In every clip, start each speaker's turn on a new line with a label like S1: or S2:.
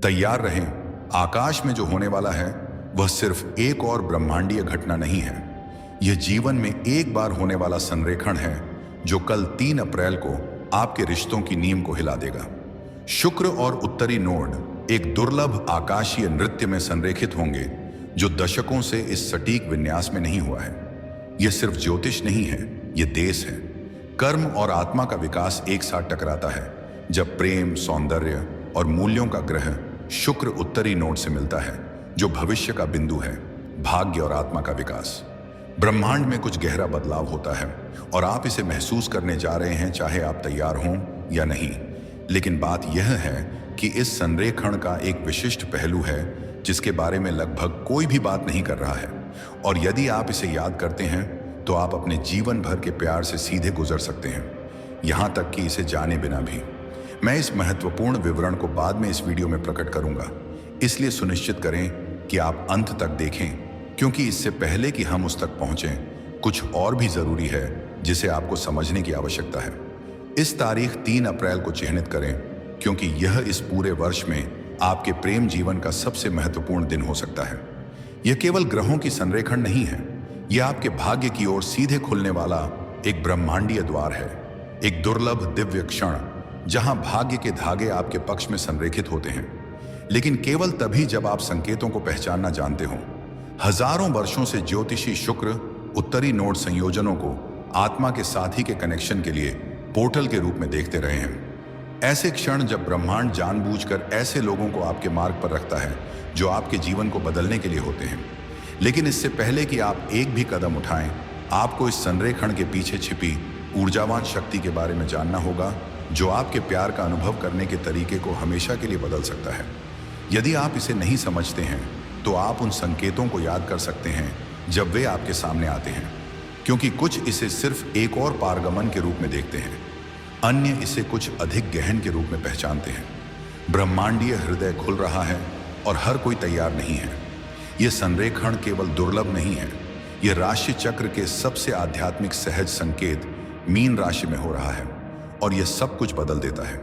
S1: तैयार रहें, आकाश में जो होने वाला है वह सिर्फ एक और ब्रह्मांडीय घटना नहीं है। यह जीवन में एक बार होने वाला संरेखण है जो कल 3 अप्रैल को आपके रिश्तों की नींव को हिला देगा। शुक्र और उत्तरी नोड एक दुर्लभ आकाशीय नृत्य में संरेखित होंगे जो दशकों से इस सटीक विन्यास में नहीं हुआ है। यह सिर्फ ज्योतिष नहीं है, यह देश है। कर्म और आत्मा का विकास एक साथ टकराता है जब प्रेम, सौंदर्य और मूल्यों का ग्रह शुक्र उत्तरी नोड से मिलता है जो भविष्य का बिंदु है, भाग्य और आत्मा का विकास। ब्रह्मांड में कुछ गहरा बदलाव होता है और आप इसे महसूस करने जा रहे हैं, चाहे आप तैयार हों या नहीं। लेकिन बात यह है कि इस संरेखण का एक विशिष्ट पहलू है जिसके बारे में लगभग कोई भी बात नहीं कर रहा है, और यदि आप इसे याद करते हैं तो आप अपने जीवन भर के प्यार से सीधे गुजर सकते हैं, यहां तक कि इसे जाने बिना भी। मैं इस महत्वपूर्ण विवरण को बाद में इस वीडियो में प्रकट करूंगा, इसलिए सुनिश्चित करें कि आप अंत तक देखें, क्योंकि इससे पहले कि हम उस तक पहुंचें, कुछ और भी जरूरी है जिसे आपको समझने की आवश्यकता है। इस तारीख 3 अप्रैल को चिह्नित करें, क्योंकि यह इस पूरे वर्ष में आपके प्रेम जीवन का सबसे महत्वपूर्ण दिन हो सकता है। यह केवल ग्रहों की संरेखण नहीं है, यह आपके भाग्य की ओर सीधे खुलने वाला एक ब्रह्मांडीय द्वार है, एक दुर्लभ दिव्य क्षण जहां भाग्य के धागे आपके पक्ष में संरेखित होते हैं, लेकिन केवल तभी जब आप संकेतों को पहचानना जानते हो। हजारों वर्षों से ज्योतिषी शुक्र उत्तरी नोड संयोजनों को आत्मा के साथी के कनेक्शन के लिए पोर्टल के रूप में देखते रहे हैं। ऐसे क्षण जब ब्रह्मांड जानबूझकर ऐसे लोगों को आपके मार्ग पर रखता है जो आपके जीवन को बदलने के लिए होते हैं। लेकिन इससे पहले कि आप एक भी कदम उठाएं, आपको इस संरेखण के पीछे छिपी ऊर्जावान शक्ति के बारे में जानना होगा जो आपके प्यार का अनुभव करने के तरीके को हमेशा के लिए बदल सकता है। यदि आप इसे नहीं समझते हैं तो आप उन संकेतों को याद कर सकते हैं जब वे आपके सामने आते हैं, क्योंकि कुछ इसे सिर्फ एक और पारगमन के रूप में देखते हैं, अन्य इसे कुछ अधिक गहन के रूप में पहचानते हैं। ब्रह्मांडीय हृदय खुल रहा है और हर कोई तैयार नहीं है। यह संरेखण केवल दुर्लभ नहीं है, यह राशि चक्र के सबसे आध्यात्मिक सहज संकेत मीन राशि में हो रहा है, और यह सब कुछ बदल देता है।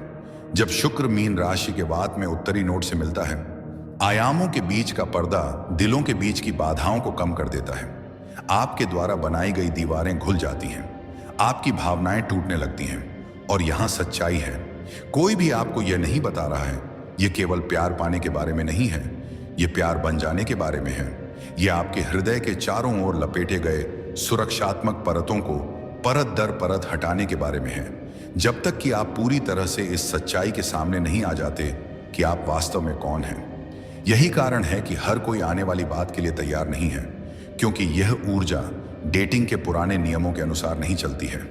S1: जब शुक्र मीन राशि के वात में उत्तरी नोड से मिलता है, आयामों के बीच का पर्दा दिलों के बीच की बाधाओं को कम कर देता है। आपके द्वारा बनाई गई दीवारें खुल जाती हैं, आपकी भावनाएं टूटने लगती हैं, और यहां सच्चाई है। कोई भी आपको यह नहीं बता रहा है यह केवल प्यार पाने के बारे में नहीं है, यह प्यार बन जाने के बारे में है। यह आपके हृदय के चारों ओर लपेटे गए सुरक्षात्मक परतों को परत दर परत हटाने के बारे में है, जब तक कि आप पूरी तरह से इस सच्चाई के सामने नहीं आ जाते कि आप वास्तव में कौन हैं। यही कारण है कि हर कोई आने वाली बात के लिए तैयार नहीं है, क्योंकि यह ऊर्जा डेटिंग के पुराने नियमों के अनुसार नहीं चलती है।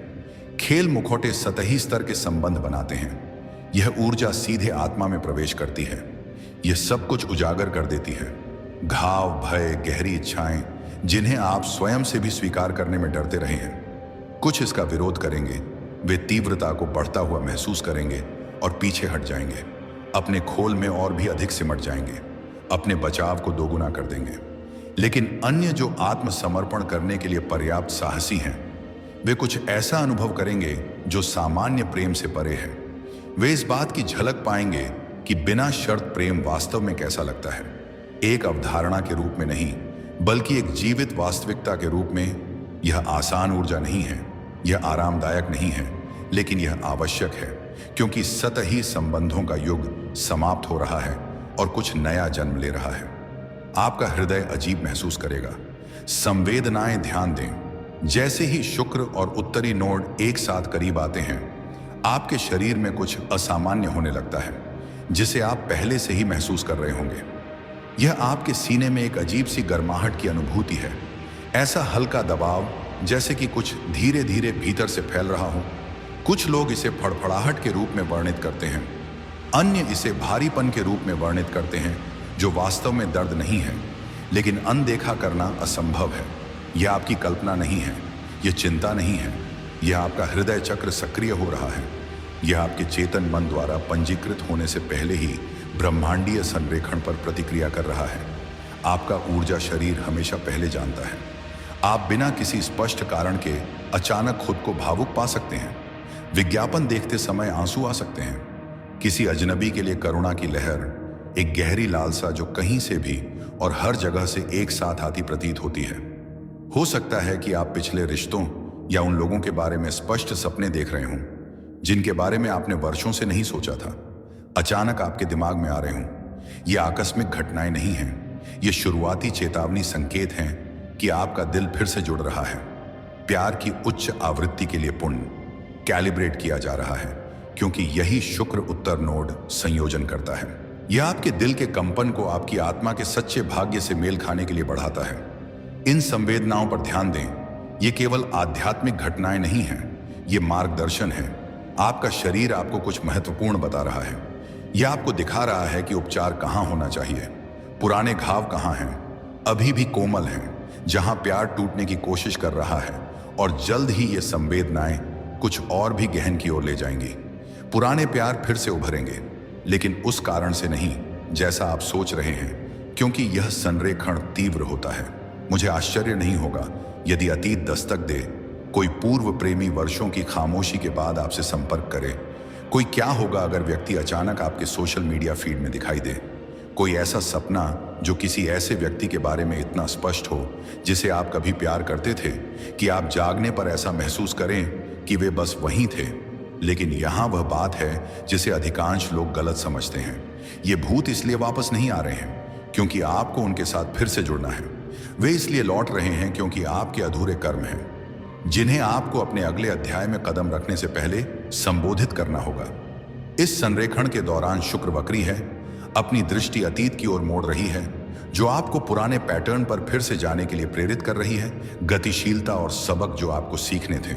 S1: खेल मुखौटे सतही स्तर के संबंध बनाते हैं, यह ऊर्जा सीधे आत्मा में प्रवेश करती है। यह सब कुछ उजागर कर देती है, घाव, भय, गहरी इच्छाएं जिन्हें आप स्वयं से भी स्वीकार करने में डरते रहे हैं। कुछ इसका विरोध करेंगे, वे तीव्रता को बढ़ता हुआ महसूस करेंगे और पीछे हट जाएंगे, अपने खोल में और भी अधिक सिमट जाएंगे, अपने बचाव को दोगुना कर देंगे। लेकिन अन्य जो आत्मसमर्पण करने के लिए पर्याप्त साहसी हैं, वे कुछ ऐसा अनुभव करेंगे जो सामान्य प्रेम से परे है। वे इस बात की झलक पाएंगे कि बिना शर्त प्रेम वास्तव में कैसा लगता है, एक अवधारणा के रूप में नहीं बल्कि एक जीवित वास्तविकता के रूप में। यह आसान ऊर्जा नहीं है, यह आरामदायक नहीं है, लेकिन यह आवश्यक है, क्योंकि सतही संबंधों का युग समाप्त हो रहा है और कुछ नया जन्म ले रहा है। आपका हृदय अजीब महसूस करेगा। संवेदनाएं ध्यान दें, जैसे ही शुक्र और उत्तरी नोड एक साथ करीब आते हैं, आपके शरीर में कुछ असामान्य होने लगता है जिसे आप पहले से ही महसूस कर रहे होंगे। यह आपके सीने में एक अजीब सी गर्माहट की अनुभूति है, ऐसा हल्का दबाव जैसे कि कुछ धीरे धीरे भीतर से फैल रहा हो। कुछ लोग इसे फड़फड़ाहट के रूप में वर्णित करते हैं, अन्य इसे भारीपन के रूप में वर्णित करते हैं, जो वास्तव में दर्द नहीं है, लेकिन अनदेखा करना असंभव है। यह आपकी कल्पना नहीं है, यह चिंता नहीं है, यह आपका हृदय चक्र सक्रिय हो रहा है। यह आपके चेतन मन द्वारा पंजीकृत होने से पहले ही ब्रह्मांडीय संरेखण पर प्रतिक्रिया कर रहा है। आपका ऊर्जा शरीर हमेशा पहले जानता है। आप बिना किसी स्पष्ट कारण के अचानक खुद को भावुक पा सकते हैं। विज्ञापन देखते समय आंसू आ सकते हैं, किसी अजनबी के लिए करुणा की लहर, एक गहरी लालसा जो कहीं से भी और हर जगह से एक साथ आती प्रतीत होती है। हो सकता है कि आप पिछले रिश्तों या उन लोगों के बारे में स्पष्ट सपने देख रहे हों जिनके बारे में आपने वर्षों से नहीं सोचा था, अचानक आपके दिमाग में आ रहे हों। ये आकस्मिक घटनाएं नहीं हैं, ये शुरुआती चेतावनी संकेत हैं कि आपका दिल फिर से जुड़ रहा है। प्यार की उच्च आवृत्ति के लिए पुण्य कैलिब्रेट किया जा रहा है, क्योंकि यही शुक्र उत्तर नोड संयोजन करता है। यह आपके दिल के कंपन को आपकी आत्मा के सच्चे भाग्य से मेल खाने के लिए बढ़ाता है। इन संवेदनाओं पर ध्यान दें। ये केवल आध्यात्मिक घटनाएं नहीं हैं, ये मार्गदर्शन है। आपका शरीर आपको कुछ महत्वपूर्ण बता रहा है। यह आपको दिखा रहा है कि उपचार कहाँ होना चाहिए, पुराने घाव कहाँ हैं, अभी भी कोमल हैं, जहां प्यार टूटने की कोशिश कर रहा है, और जल्द ही ये संवेदनाएं कुछ और भी गहन की ओर ले जाएंगी। पुराने प्यार फिर से उभरेंगे, लेकिन उस कारण से नहीं जैसा आप सोच रहे हैं, क्योंकि यह संरेखण तीव्र होता है। मुझे आश्चर्य नहीं होगा यदि अतीत दस्तक दे, कोई पूर्व प्रेमी वर्षों की खामोशी के बाद आपसे संपर्क करे। कोई क्या होगा अगर व्यक्ति अचानक आपके सोशल मीडिया फीड में दिखाई दे। कोई ऐसा सपना जो किसी ऐसे व्यक्ति के बारे में इतना स्पष्ट हो जिसे आप कभी प्यार करते थे कि आप जागने पर ऐसा महसूस करें कि वे बस वहीं थे। लेकिन यहाँ वह बात है जिसे अधिकांश लोग गलत समझते हैं। ये भूत इसलिए वापस नहीं आ रहे हैं क्योंकि आपको उनके साथ फिर से जुड़ना है। वे इसलिए लौट रहे हैं क्योंकि आपके अधूरे कर्म हैं, जिन्हें आपको अपने अगले अध्याय में कदम रखने से पहले संबोधित करना होगा। इस संरेखण के दौरान शुक्र वक्री है, अपनी दृष्टि अतीत की ओर मोड़ रही है, जो आपको पुराने पैटर्न पर फिर से जाने के लिए प्रेरित कर रही है। गतिशीलता और सबक जो आपको सीखने थे,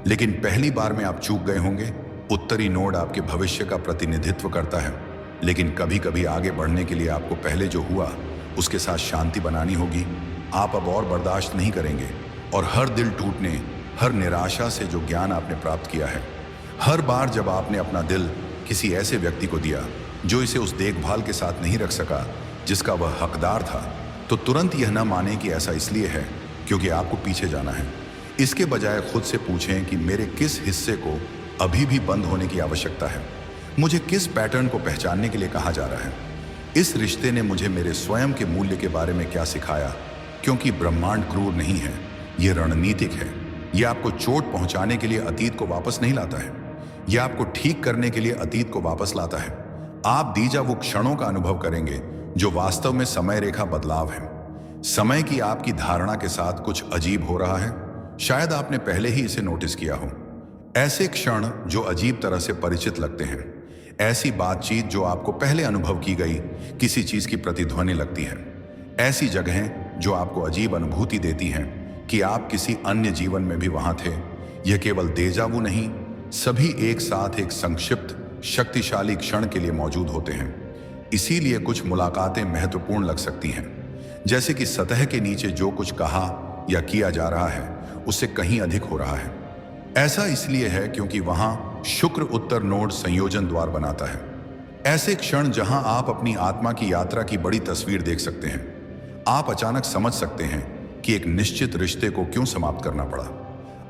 S1: लेकिन पहली बार में आप चूक गए होंगे। उत्तरी नोड आपके भविष्य का प्रतिनिधित्व करता है, लेकिन कभी कभी आगे बढ़ने के लिए आपको पहले जो हुआ उसके साथ शांति बनानी होगी। आप अब और बर्दाश्त नहीं करेंगे, और हर दिल टूटने, हर निराशा से जो ज्ञान आपने प्राप्त किया है, हर बार जब आपने अपना दिल किसी ऐसे व्यक्ति को दिया जो इसे उस देखभाल के साथ नहीं रख सका जिसका वह हकदार था, तो तुरंत यह न माने कि ऐसा इसलिए है क्योंकि आपको पीछे जाना है। इसके बजाय खुद से पूछें कि मेरे किस हिस्से को अभी भी बंद होने की आवश्यकता है, मुझे किस पैटर्न को पहचानने के लिए कहा जा रहा है। इस रिश्ते ने मुझे मेरे स्वयं के मूल्य के बारे में क्या सिखाया, क्योंकि ब्रह्मांड क्रूर नहीं है, यह रणनीतिक है। यह आपको चोट पहुंचाने के लिए अतीत को वापस नहीं लाता है, यह आपको ठीक करने के लिए अतीत को वापस लाता है। आप दीजा वो क्षणों का अनुभव करेंगे जो वास्तव में समय रेखा बदलाव है। समय की आपकी धारणा के साथ कुछ अजीब हो रहा है, शायद आपने पहले ही इसे नोटिस किया हो। ऐसे क्षण जो अजीब तरह से परिचित लगते हैं, ऐसी बातचीत जो आपको पहले अनुभव की गई किसी चीज की प्रतिध्वनि लगती है, ऐसी जगहें जो आपको अजीब अनुभूति देती हैं कि आप किसी अन्य जीवन में भी वहां थे। यह केवल देजावू नहीं, सभी एक साथ एक संक्षिप्त शक्तिशाली क्षण के लिए मौजूद होते हैं। इसीलिए कुछ मुलाकातें महत्वपूर्ण लग सकती हैं, जैसे कि सतह के नीचे जो कुछ कहा या किया जा रहा है उससे कहीं अधिक हो रहा है। ऐसा इसलिए है क्योंकि वहां शुक्र उत्तर नोड संयोजन द्वार बनाता है। ऐसे क्षण जहां आप अपनी आत्मा की यात्रा की बड़ी तस्वीर देख सकते हैं। आप अचानक समझ सकते हैं कि एक निश्चित रिश्ते को क्यों समाप्त करना पड़ा।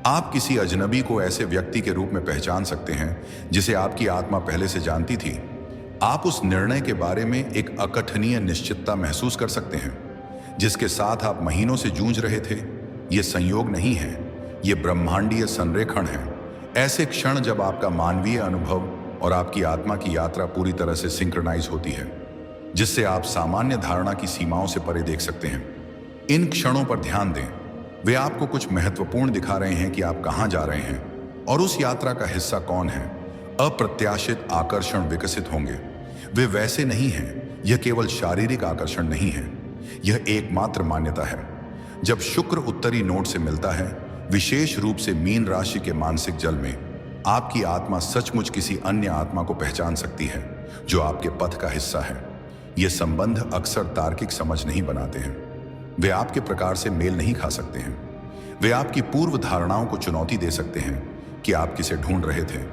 S1: आप किसी अजनबी को ऐसे व्यक्ति के रूप में पहचान सकते हैं जिसे आपकी आत्मा पहले से जानती थी। आप उस निर्णय के बारे में एक अकथनीय निश्चितता महसूस कर सकते हैं जिसके साथ आप महीनों से जूझ रहे थे। ये संयोग नहीं है, ये ब्रह्मांडीय संरेखण है। ऐसे क्षण जब आपका मानवीय अनुभव और आपकी आत्मा की यात्रा पूरी तरह से सिंक्रोनाइज होती है, जिससे आप सामान्य धारणा की सीमाओं से परे देख सकते हैं। इन क्षणों पर ध्यान दें, वे आपको कुछ महत्वपूर्ण दिखा रहे हैं कि आप कहां जा रहे हैं और उस यात्रा का हिस्सा कौन है। अप्रत्याशित आकर्षण विकसित होंगे। वे वैसे नहीं हैं, यह केवल शारीरिक आकर्षण नहीं है, यह एकमात्र मान्यता है। जब शुक्र उत्तरी नोड से मिलता है, विशेष रूप से मीन राशि के मानसिक जल में, आपकी आत्मा सचमुच किसी अन्य आत्मा को पहचान सकती है जो आपके पथ का हिस्सा है। ये संबंध अक्सर तार्किक समझ नहीं बनाते हैं, वे आपके प्रकार से मेल नहीं खा सकते हैं। वे आपकी पूर्व धारणाओं को चुनौती दे सकते हैं कि आप किसे ढूंढ रहे थे।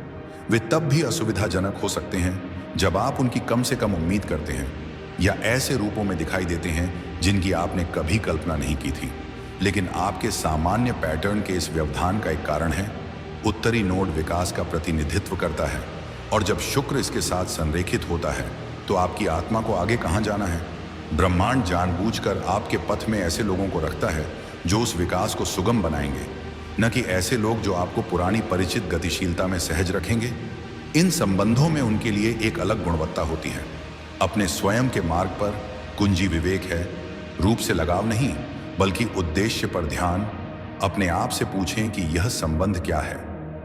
S1: वे तब भी असुविधाजनक हो सकते हैं जब आप उनकी कम से कम उम्मीद करते हैं या ऐसे रूपों में दिखाई देते हैं जिनकी आपने कभी कल्पना नहीं की थी। लेकिन आपके सामान्य पैटर्न के इस व्यवधान का एक कारण है, उत्तरी नोड विकास का प्रतिनिधित्व करता है, और जब शुक्र इसके साथ संरेखित होता है तो आपकी आत्मा को आगे कहाँ जाना है? ब्रह्मांड जानबूझकर आपके पथ में ऐसे लोगों को रखता है जो उस विकास को सुगम बनाएंगे, न कि ऐसे लोग जो आपको पुरानी परिचित गतिशीलता में सहज रखेंगे। इन संबंधों में उनके लिए एक अलग गुणवत्ता होती है। अपने स्वयं के मार्ग पर कुंजी विवेक है, रूप से लगाव नहीं, बल्कि उद्देश्य पर ध्यान। अपने आप से पूछें कि यह संबंध क्या है,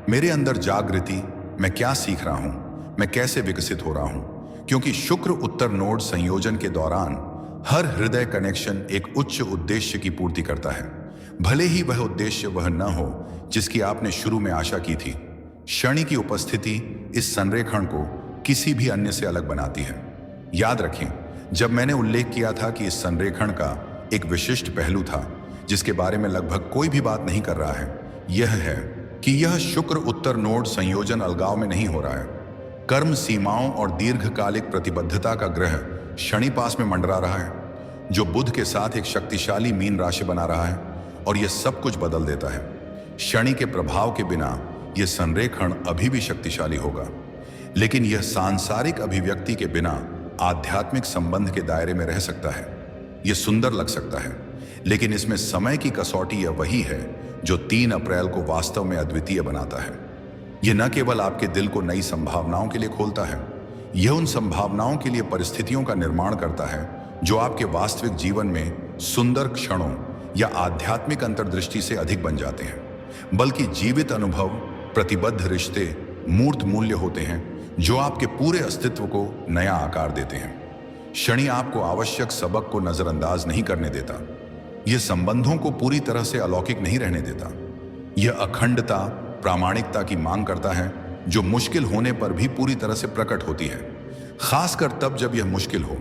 S1: मेरे अंदर जागृति, मैं क्या सीख रहा हूं, मैं कैसे विकसित हो रहा हूं। क्योंकि शुक्र उत्तर नोड संयोजन के दौरान हर हृदय कनेक्शन एक उच्च उद्देश्य की पूर्ति करता है, भले ही वह उद्देश्य वह न हो जिसकी आपने शुरू में आशा की थी। शनि की उपस्थिति इस संरेखण को किसी भी अन्य से अलग बनाती है। याद रखें, जब मैंने उल्लेख किया था कि इस संरेखण का एक विशिष्ट पहलू था जिसके बारे में लगभग कोई भी बात नहीं कर रहा है, यह है कि यह शुक्र उत्तर नोड संयोजन अलगाव में नहीं हो रहा है। कर्म सीमाओं और दीर्घकालिक प्रतिबद्धता का ग्रह शनि पास में मंडरा रहा है, जो बुध के साथ एक शक्तिशाली मीन राशि बना रहा है, और यह सब कुछ बदल देता है। शनि के प्रभाव के बिना यह संरेखण अभी भी शक्तिशाली होगा, लेकिन यह सांसारिक अभिव्यक्ति के बिना आध्यात्मिक संबंध के दायरे में रह सकता है। यह सुंदर लग सकता है, लेकिन इसमें समय की कसौटी यह वही है जो 3 अप्रैल को वास्तव में अद्वितीय बनाता है। यह न केवल आपके दिल को नई संभावनाओं के लिए खोलता है, यह उन संभावनाओं के लिए परिस्थितियों का निर्माण करता है जो आपके वास्तविक जीवन में सुंदर क्षणों या आध्यात्मिक अंतर्दृष्टि से अधिक बन जाते हैं। बल्कि जीवित अनुभव, प्रतिबद्ध रिश्ते मूर्त मूल्य होते हैं जो आपके पूरे अस्तित्व को नया आकार देते हैं। शनि आपको आवश्यक सबक को नजरअंदाज नहीं करने देता। यह संबंधों को पूरी तरह से अलौकिक नहीं रहने देता। यह अखंडता, प्रामाणिकता की मांग करता है जो मुश्किल होने पर भी पूरी तरह से प्रकट होती है, खासकर तब जब यह मुश्किल हो।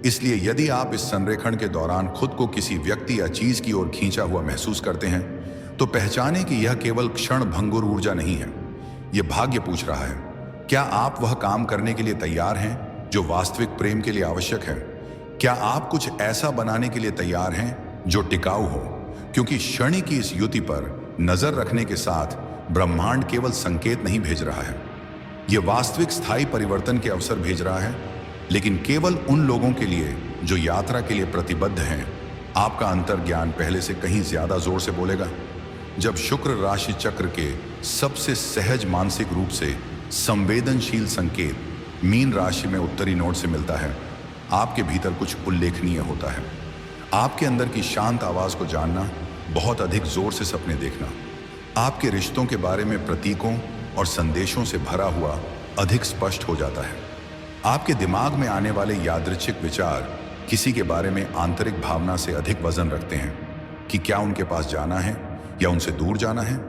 S1: इसलिए यदि आप इस संरेखण के दौरान खुद को किसी व्यक्ति या चीज की ओर खींचा हुआ महसूस करते हैं, तो पहचानें कि यह केवल क्षण भंगुर ऊर्जा नहीं है। यह भाग्य पूछ रहा है, क्या आप वह काम करने के लिए तैयार हैं जो वास्तविक प्रेम के लिए आवश्यक है? क्या आप कुछ ऐसा बनाने के लिए तैयार हैं जो टिकाऊ हो? क्योंकि शनि की इस युति पर नजर रखने के साथ ब्रह्मांड केवल संकेत नहीं भेज रहा है, यह वास्तविक स्थायी परिवर्तन के अवसर भेज रहा है, लेकिन केवल उन लोगों के लिए जो यात्रा के लिए प्रतिबद्ध हैं। आपका अंतर्ज्ञान पहले से कहीं ज्यादा जोर से बोलेगा। जब शुक्र राशि चक्र के सबसे सहज मानसिक रूप से संवेदनशील संकेत मीन राशि में उत्तरी नोड से मिलता है, आपके भीतर कुछ उल्लेखनीय होता है। आपके अंदर की शांत आवाज को जानना, बहुत अधिक जोर से सपने देखना, आपके रिश्तों के बारे में प्रतीकों और संदेशों से भरा हुआ अधिक स्पष्ट हो जाता है। आपके दिमाग में आने वाले यादृच्छिक विचार किसी के बारे में आंतरिक भावना से अधिक वजन रखते हैं कि क्या उनके पास जाना है या उनसे दूर जाना है।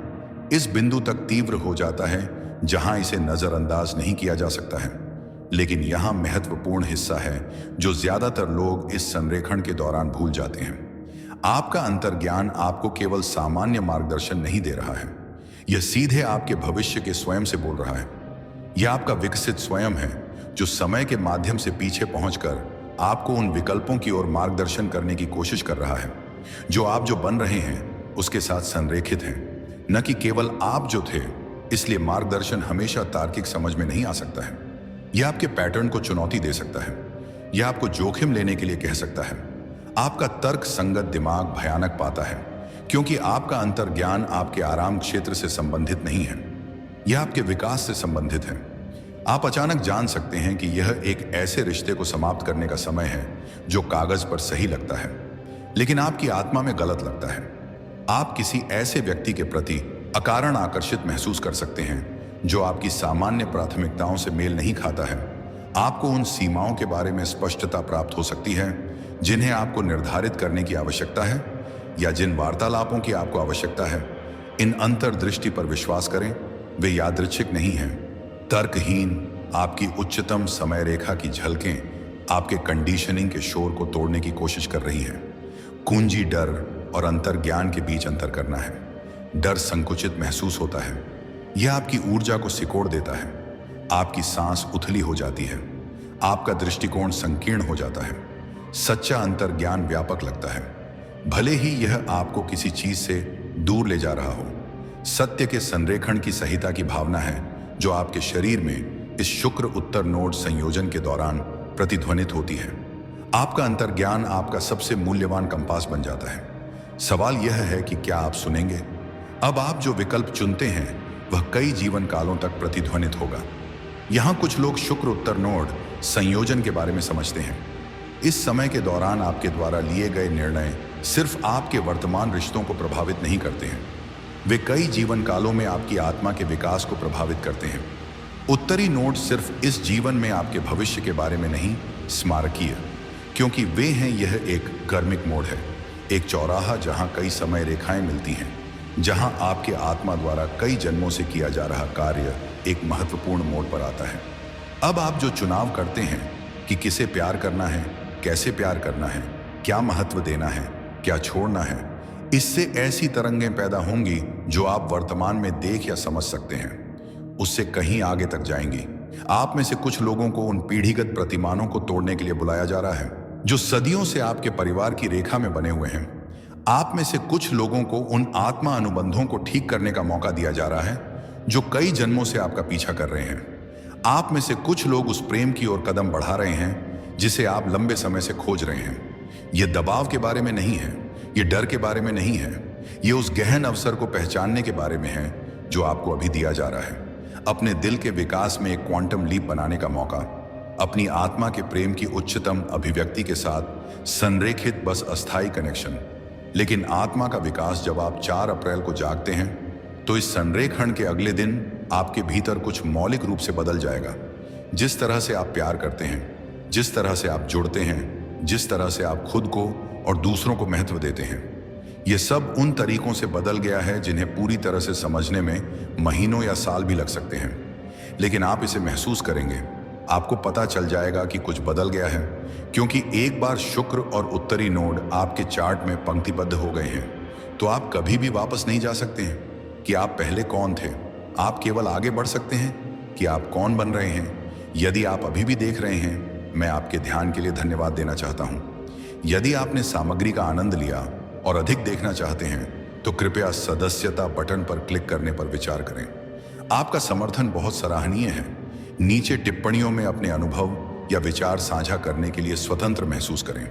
S1: इस बिंदु तक तीव्र हो जाता है जहां इसे नजरअंदाज नहीं किया जा सकता है, लेकिन यहां महत्वपूर्ण हिस्सा है जो ज्यादातर लोग इस संरेखण के दौरान भूल जाते हैं। आपका अंतर्ज्ञान आपको केवल सामान्य मार्गदर्शन नहीं दे रहा है, यह सीधे आपके भविष्य के स्वयं से बोल रहा है। यह आपका विकसित स्वयं है जो समय के माध्यम से पीछे पहुंचकर आपको उन विकल्पों की ओर मार्गदर्शन करने की कोशिश कर रहा है जो आप जो बन रहे हैं उसके साथ संरेखित हैं, न कि केवल आप जो थे। इसलिए मार्गदर्शन हमेशा तार्किक समझ में नहीं आ सकता है। यह आपके पैटर्न को चुनौती दे सकता है, यह आपको जोखिम लेने के लिए कह सकता है। आपका तर्क संगत दिमाग भयानक पाता है क्योंकि आपका अंतर्ज्ञान आपके आराम क्षेत्र से संबंधित नहीं है, यह आपके विकास से संबंधित है। आप अचानक जान सकते हैं कि यह एक ऐसे रिश्ते को समाप्त करने का समय है जो कागज पर सही लगता है, लेकिन आपकी आत्मा में गलत लगता है। आप किसी ऐसे व्यक्ति के प्रति अकारण आकर्षित महसूस कर सकते हैं जो आपकी सामान्य प्राथमिकताओं से मेल नहीं खाता है। आपको उन सीमाओं के बारे में स्पष्टता प्राप्त हो सकती है जिन्हें आपको निर्धारित करने की आवश्यकता है, या जिन वार्तालापों की आपको आवश्यकता है। इन अंतर्दृष्टि पर विश्वास करें, वे यादृच्छिक नहीं हैं। तर्कहीन आपकी उच्चतम समय रेखा की झलकें आपके कंडीशनिंग के शोर को तोड़ने की कोशिश कर रही हैं। कुंजी डर और अंतर्ज्ञान के बीच अंतर करना है। डर संकुचित महसूस होता है, यह आपकी ऊर्जा को सिकोड़ देता है, आपकी सांस उथली हो जाती है, आपका दृष्टिकोण संकीर्ण हो जाता है। सच्चा अंतर्ज्ञान व्यापक लगता है, भले ही यह आपको किसी चीज से दूर ले जा रहा हो। सत्य के संरेखण की सहिता की भावना है जो आपके शरीर में इस शुक्र उत्तर नोड संयोजन के दौरान प्रतिध्वनित होती है। आपका अंतर्ज्ञान आपका सबसे मूल्यवान कंपास बन जाता है। सवाल यह है कि क्या आप सुनेंगे? अब आप जो विकल्प चुनते हैं वह कई जीवन कालों तक प्रतिध्वनित होगा। यहां कुछ लोग शुक्र उत्तर नोड संयोजन के बारे में समझते हैं। इस समय के दौरान आपके द्वारा लिए गए निर्णय सिर्फ आपके वर्तमान रिश्तों को प्रभावित नहीं करते हैं, वे कई जीवन कालों में आपकी आत्मा के विकास को प्रभावित करते हैं। उत्तरी नोड सिर्फ इस जीवन में आपके भविष्य के बारे में नहीं, स्मारकीय, क्योंकि वे हैं। यह एक कर्मिक मोड़ है, एक चौराहा जहां कई समय रेखाएं मिलती हैं, जहां आपके आत्मा द्वारा कई जन्मों से किया जा रहा कार्य एक महत्वपूर्ण मोड़ पर आता है। अब आप जो चुनाव करते हैं कि किसे प्यार करना है, कैसे प्यार करना है, क्या महत्व देना है, क्या छोड़ना है, इससे ऐसी तरंगें पैदा होंगी जो आप वर्तमान में देख या समझ सकते हैं, उससे कहीं आगे तक जाएंगी। आप में से कुछ लोगों को उन पीढ़ीगत प्रतिमानों को तोड़ने के लिए बुलाया जा रहा है जो सदियों से आपके परिवार की रेखा में बने हुए हैं। आप में से कुछ लोगों को उन आत्मा अनुबंधों को ठीक करने का मौका दिया जा रहा है जो कई जन्मों से आपका पीछा कर रहे हैं। आप में से कुछ लोग उस प्रेम की ओर कदम बढ़ा रहे हैं जिसे आप लंबे समय से खोज रहे हैं। यह दबाव के बारे में नहीं है, ये डर के बारे में नहीं है, ये उस गहन अवसर को पहचानने के बारे में है जो आपको अभी दिया जा रहा है। अपने दिल के विकास में एक क्वांटम लीप बनाने का मौका, अपनी आत्मा के प्रेम की उच्चतम अभिव्यक्ति के साथ संरेखित बस अस्थायी कनेक्शन। लेकिन आत्मा का विकास जब आप 4 अप्रैल को जागते हैं तो इस संरेखण के अगले दिन आपके भीतर कुछ मौलिक रूप से बदल जाएगा। जिस तरह से आप प्यार करते हैं, जिस तरह से आप जुड़ते हैं, जिस तरह से आप खुद को और दूसरों को महत्व देते हैं, यह सब उन तरीकों से बदल गया है जिन्हें पूरी तरह से समझने में महीनों या साल भी लग सकते हैं। लेकिन आप इसे महसूस करेंगे, आपको पता चल जाएगा कि कुछ बदल गया है, क्योंकि एक बार शुक्र और उत्तरी नोड आपके चार्ट में पंक्तिबद्ध हो गए हैं तो आप कभी भी वापस नहीं जा सकते हैं कि आप पहले कौन थे। आप केवल आगे बढ़ सकते हैं कि आप कौन बन रहे हैं। यदि आप अभी भी देख रहे हैं, मैं आपके ध्यान के लिए धन्यवाद देना चाहता हूं। यदि आपने सामग्री का आनंद लिया और अधिक देखना चाहते हैं तो कृपया सदस्यता बटन पर क्लिक करने पर विचार करें। आपका समर्थन बहुत सराहनीय है। नीचे टिप्पणियों में अपने अनुभव या विचार साझा करने के लिए स्वतंत्र महसूस करें।